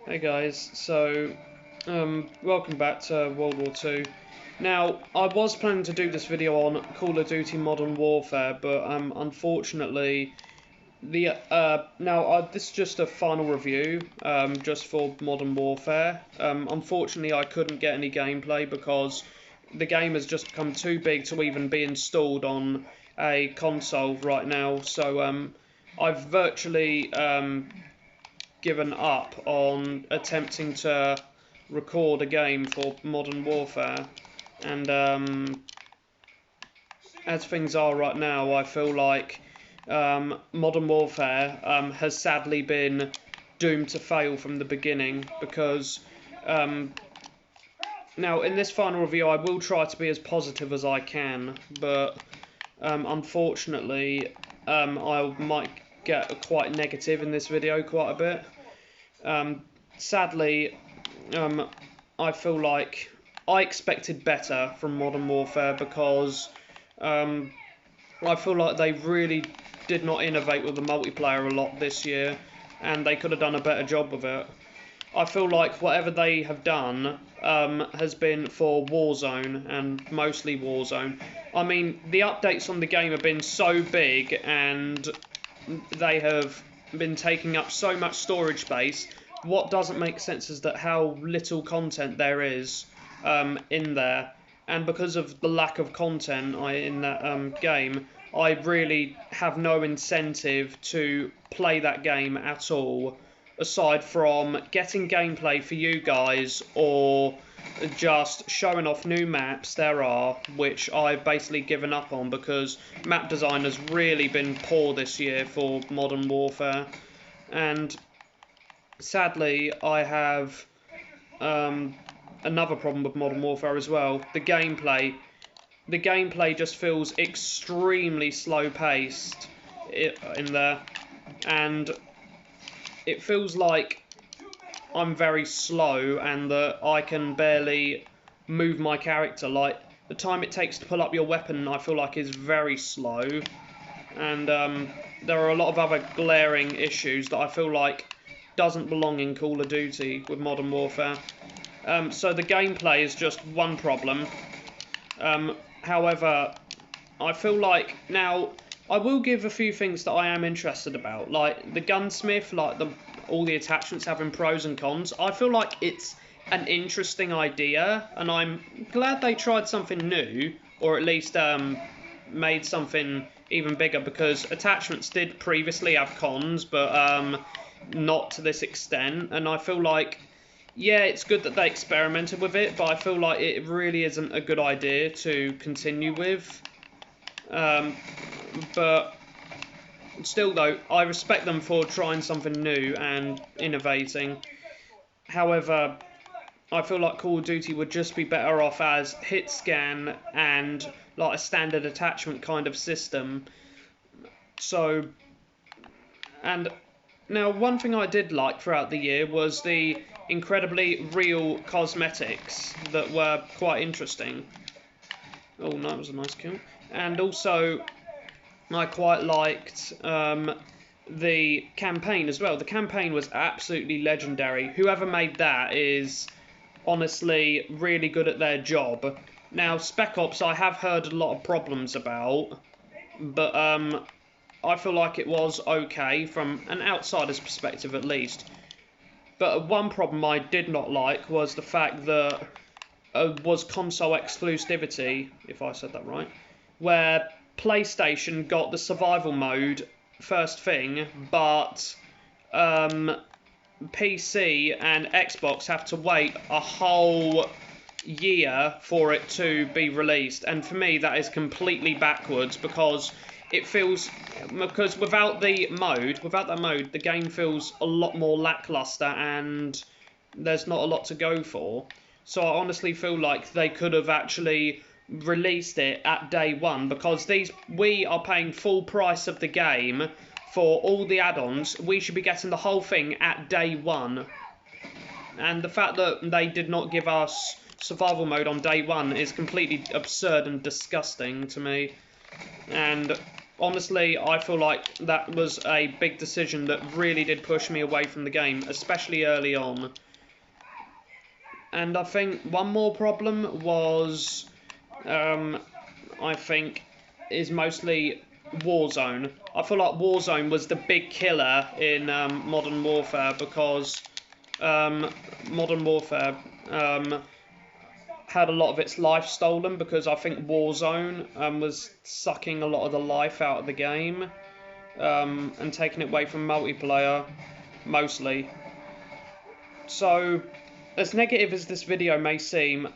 Hey guys, welcome back to World War II. Now, I was planning to do this video on Call of Duty Modern Warfare, but unfortunately, this is just a final review, just for Modern Warfare. Unfortunately, I couldn't get any gameplay because the game has just become too big to even be installed on a console right now, so I've virtually given up on attempting to record a game for Modern Warfare, and as things are right now, I feel like Modern Warfare has sadly been doomed to fail from the beginning, because now in this final review I will try to be as positive as I can, but unfortunately I might get quite negative in this video quite a bit. Sadly, I feel like I expected better from Modern Warfare because I feel like they really did not innovate with the multiplayer a lot this year, and they could have done a better job with it. I feel like whatever they have done has been for Warzone, and mostly Warzone. I mean, the updates on the game have been so big, and they have been taking up so much storage space. What doesn't make sense is that how little content there is in there, and because of the lack of content in that game, I really have no incentive to play that game at all, aside from getting gameplay for you guys or just showing off new maps there are, which I've basically given up on because map design has really been poor this year for Modern Warfare. And sadly, I have another problem with Modern Warfare as well. The gameplay just feels extremely slow-paced in there, and it feels like I'm very slow and that I can barely move my character. Like, the time it takes to pull up your weapon, I feel like is very slow, and there are a lot of other glaring issues that I feel like doesn't belong in Call of Duty with Modern Warfare. So the gameplay is just one problem. However, I feel like now I will give a few things that I am interested about, like the gunsmith, like all the attachments having pros and cons. I feel like it's an interesting idea, and I'm glad they tried something new, or at least made something even bigger, because attachments did previously have cons, but not to this extent, and I feel like, yeah, it's good that they experimented with it, but I feel like it really isn't a good idea to continue with. But still though, I respect them for trying something new and innovating. However, I feel like Call of Duty would just be better off as hit scan and like a standard attachment kind of system. So, and now one thing I did like throughout the year was the incredibly real cosmetics that were quite interesting. Oh, no, that was a nice kill. And also, I quite liked the campaign as well. The campaign was absolutely legendary. Whoever made that is honestly really good at their job. Now, Spec Ops I have heard a lot of problems about, but I feel like it was okay from an outsider's perspective at least. But one problem I did not like was the fact that was console exclusivity, if I said that right, where PlayStation got the survival mode first thing, but PC and Xbox have to wait a whole year for it to be released. And for me, that is completely backwards, because it feels, because without that mode, the game feels a lot more lackluster and there's not a lot to go for. So I honestly feel like they could have actually released it at day one, because we are paying full price of the game for all the add-ons. We should be getting the whole thing at day one. And the fact that they did not give us survival mode on day one is completely absurd and disgusting to me. And honestly, I feel like that was a big decision that really did push me away from the game, especially early on. And I think one more problem was, I think, is mostly Warzone. I feel like Warzone was the big killer in Modern Warfare, because Modern Warfare had a lot of its life stolen, because I think Warzone was sucking a lot of the life out of the game and taking it away from multiplayer, mostly. So, as negative as this video may seem,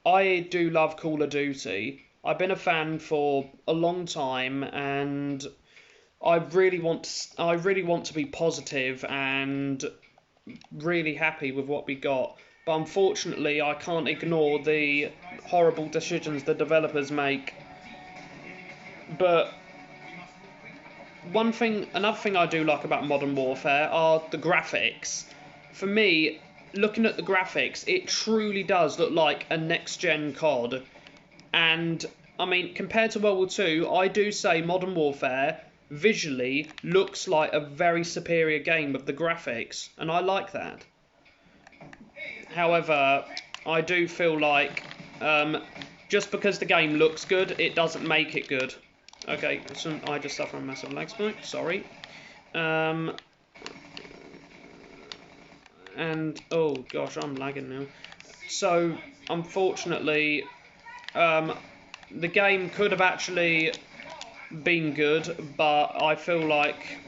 I do love Call of Duty. I've been a fan for a long time, and I really want to be positive and really happy with what we got. But unfortunately, I can't ignore the horrible decisions the developers make. But another thing I do like about Modern Warfare are the graphics. For me, looking at the graphics, it truly does look like a next-gen COD. And, I mean, compared to World War II, I do say Modern Warfare visually looks like a very superior game with the graphics, and I like that. However, I do feel like just because the game looks good, it doesn't make it good. Okay, so I just suffer a massive lag spike, sorry. And, oh gosh, I'm lagging now. So, unfortunately, the game could have actually been good, but I feel like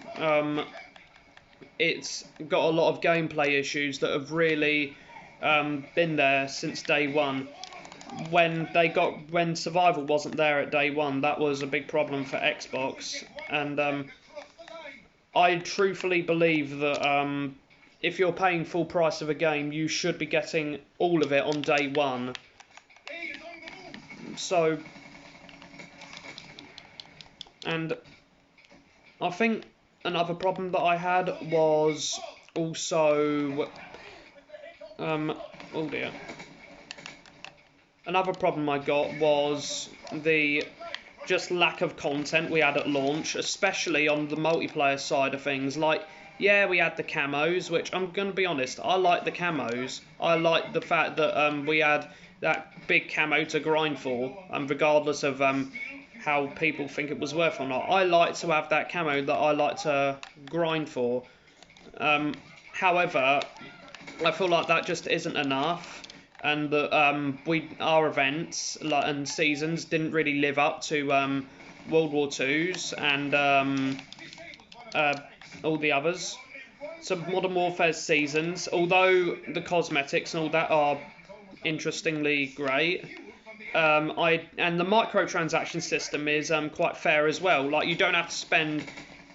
it's got a lot of gameplay issues that have really been there since day one. When survival wasn't there at day one, that was a big problem for Xbox, and I truthfully believe that if you're paying full price of a game, you should be getting all of it on day one. So, and I think another problem that I had was also, oh dear. Another problem I got was the just lack of content we had at launch, especially on the multiplayer side of things. Like, yeah, we had the camos, which I'm going to be honest, I like the camos. I like the fact that we had that big camo to grind for, regardless of how people think it was worth or not. I like to have that camo that I like to grind for. However, I feel like that just isn't enough, and that our events and seasons didn't really live up to World War II's and all the others. So Modern Warfare's seasons, although the cosmetics and all that are interestingly great, and the microtransaction system is quite fair as well. Like, you don't have to spend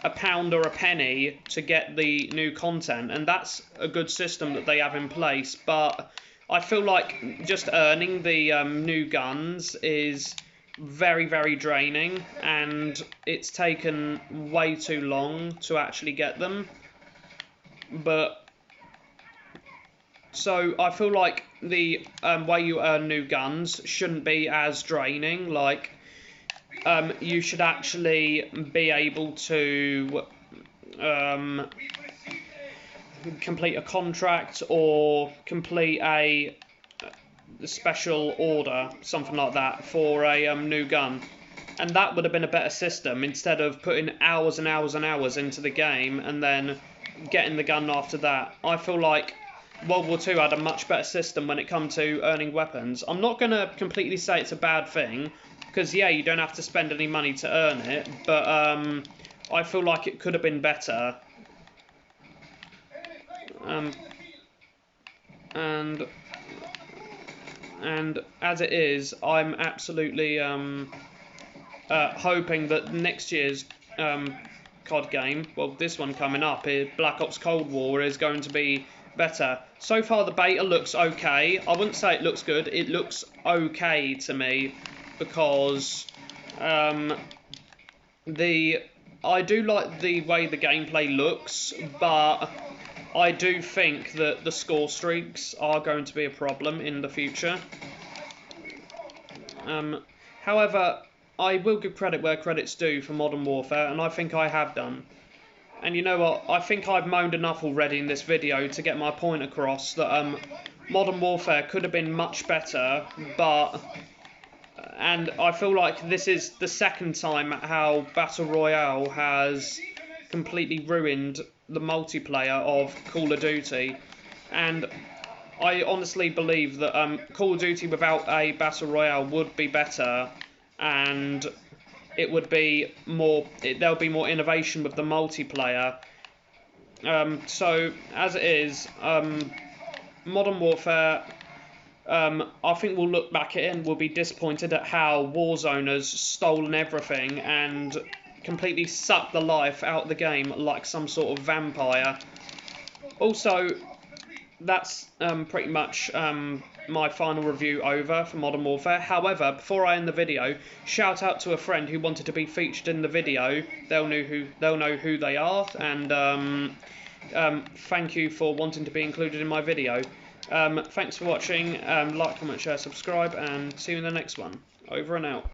a pound or a penny to get the new content, and that's a good system that they have in place. But I feel like just earning the new guns is very, very draining, and it's taken way too long to actually get them. But so I feel like the way you earn new guns shouldn't be as draining. Like, you should actually be able to complete a contract or complete a special order, something like that, for a new gun. And that would have been a better system, instead of putting hours and hours and hours into the game and then getting the gun after that. I feel like World War II had a much better system when it comes to earning weapons. I'm not going to completely say it's a bad thing, because, yeah, you don't have to spend any money to earn it, but I feel like it could have been better. And as it is, I'm absolutely hoping that next year's COD game, well, this one coming up, Black Ops Cold War, is going to be better. So far, the beta looks okay. I wouldn't say it looks good. It looks okay to me, because I do like the way the gameplay looks, but I do think that the score streaks are going to be a problem in the future. However, I will give credit where credit's due for Modern Warfare, and I think I have done. And you know what? I think I've moaned enough already in this video to get my point across that Modern Warfare could have been much better, and I feel like this is the second time how Battle Royale has completely ruined the multiplayer of Call of Duty, and I honestly believe that Call of Duty without a Battle Royale would be better, and it would be more. There'll be more innovation with the multiplayer. So as it is, Modern Warfare. I think we'll look back at it and we'll be disappointed at how Warzone has stolen everything and completely sucked the life out of the game like some sort of vampire. Also, that's pretty much my final review over for Modern Warfare. However, before I end the video, shout out to a friend who wanted to be featured in the video. They'll know who they are, and thank you for wanting to be included in my video. Thanks for watching. Like, comment, share, subscribe, and see you in the next one. Over and out.